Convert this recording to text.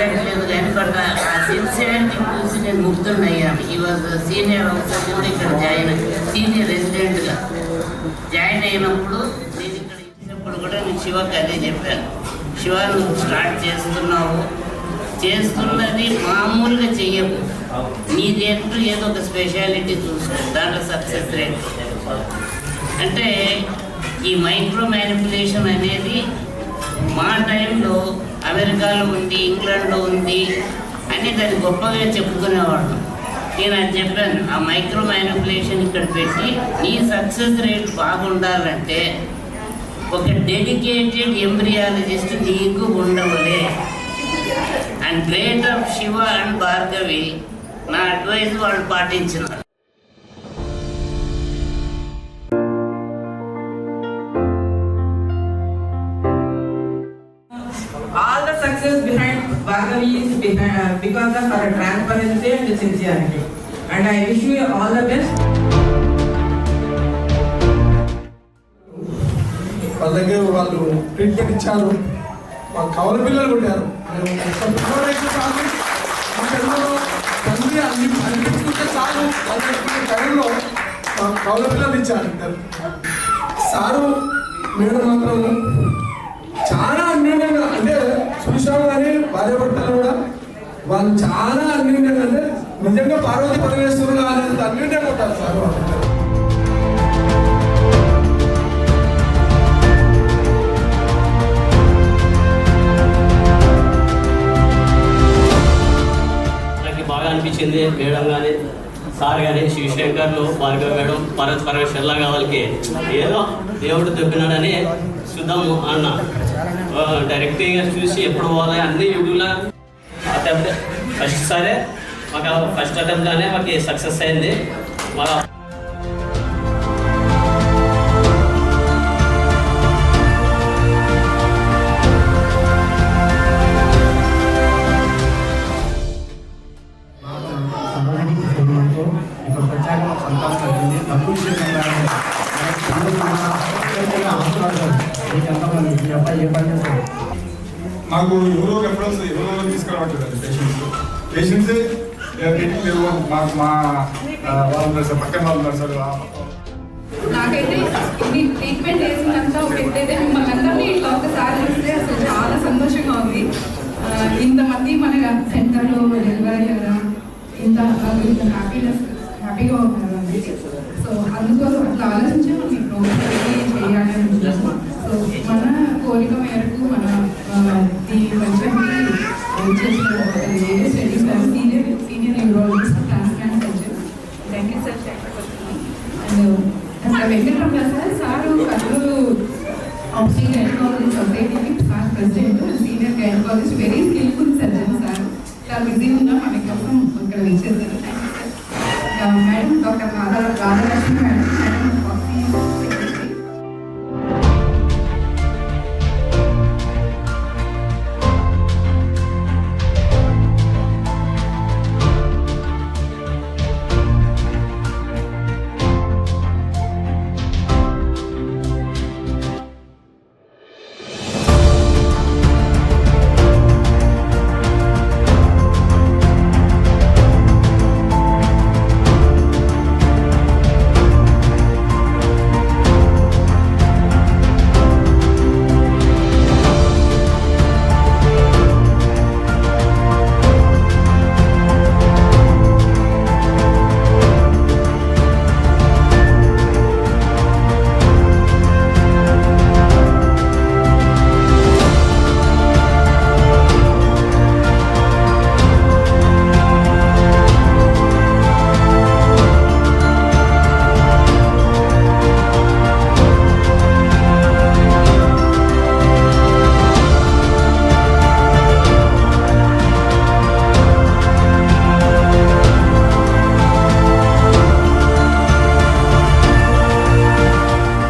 Contact లేదు కానీ but ఆ సిన్సియారిటీ చూసి నేను ముగ్ధుడయ్యాను. ఈ వాజ్ సీనియర్ ఆఫీసర్ కూడా ఇక్కడ సీనియర్ రెసిడెంట్గా జాయిన్ అయినప్పుడు నేను ఇక్కడ ఇచ్చినప్పుడు కూడా నేను శివకి అదే చెప్పాను. శివ నువ్వు స్టార్ట్ చేస్తున్నది మామూలుగా చెయ్యకు, నీదేంటూ ఏదో ఒక స్పెషాలిటీ చూసుకో, దాంట్లో సక్సెస్ రేట్. అంటే ఈ మైక్రో మ్యానిపులేషన్ అనేది మా టైంలో అమెరికాలో ఉంది, ఇంగ్లాండ్లో ఉంది అని దాన్ని గొప్పగా చెప్పుకునేవాడు. నేను అది చెప్పాను, ఆ మైక్రో మ్యానిపులేషన్ ఇక్కడ పెట్టి నీ సక్సెస్ రేట్ బాగుండాలంటే ఒక డెడికేటెడ్ ఎంబ్రియాలజిస్ట్ నీకు ఉండవులే. And great of Shiva and Bhargavi నా అడ్వైజ్ వాళ్ళు పాటించినారు. All the success behind Bhargavi is because of her transparency and sincerity. And I wish you all the best. అలాగే వాళ్ళు ట్రీట్మెంట్ ఇచ్చారు, మా కవల పిల్లలు కొట్టారు. తండ్రి అనిపించుకుంటే చాలు వాళ్ళ టైంలో కవల పిల్లలు ఇచ్చారు. సారు మేడం మాత్రం చాలా అన్యోన్యంగా, అంటే చూసాము కానీ భార్య భర్తలు కూడా వాళ్ళు చాలా అన్యోన్యంగా, అంటే నిజంగా పార్వతి పరమేశ్వరులు అనేది అన్యోన్యంగా ఉంటారు సార్. నాకు బాగా అనిపించింది మేడం కానీ సార్ కానీ శివశంకర్లు భార్గవ మేడం పార్వతి పరమేశ్వర్లాగా వాళ్ళకి ఏదో దేవుడు దొబ్బినాడని చూద్దాము అన్న డైరెక్ట్గా చూసి ఎప్పుడు పోవాలి అన్ని యూట్యూబ్లో అటెంప్ట్ ఫస్ట్ సరే మాకు ఫస్ట్ అటెంప్ట్లోనే మాకు సక్సెస్ అయింది. మాకు నాకు ఎవరో రెఫరెన్స్ ఎవరో తీసుకురావట్లేదు పేషెంట్స్ మాకు మా వాళ్ళు ఉన్నారు సార్, పక్కన వాళ్ళు ఉన్నారు సార్. నాకైతే మీ ట్రీట్మెంట్ చేసినంత ఒక ఎత్తైతే మిమ్మల్ని అందరినీ ఇట్లా ఒకసారి చూస్తే అసలు చాలా సంతోషంగా ఉంది. ఇంతమంది మన సెంటర్లో డెలివరీ కదా, ఇంత హ్యాపీగా ఉన్నారు అండి. సో అందుకోసం అట్లా ఆలోచించి మనం ఈ ప్రోగ్రామ్ చేయాలని అనుకుంటున్నాం. సో మన కోరిక మేరకు మన దీని కొంచెం studies senior neurologist transplant surgeon. Thank you sir. And Venkataramana sir Kurnool option gynaecology సొసైటీకి sir president, senior gynaecologist, very skilful surgeon sir. చాలా బిజీ ఉన్నా మన కోసం ఇక్కడ వచ్చేసారు. Madam doctor Radhalakshmi madam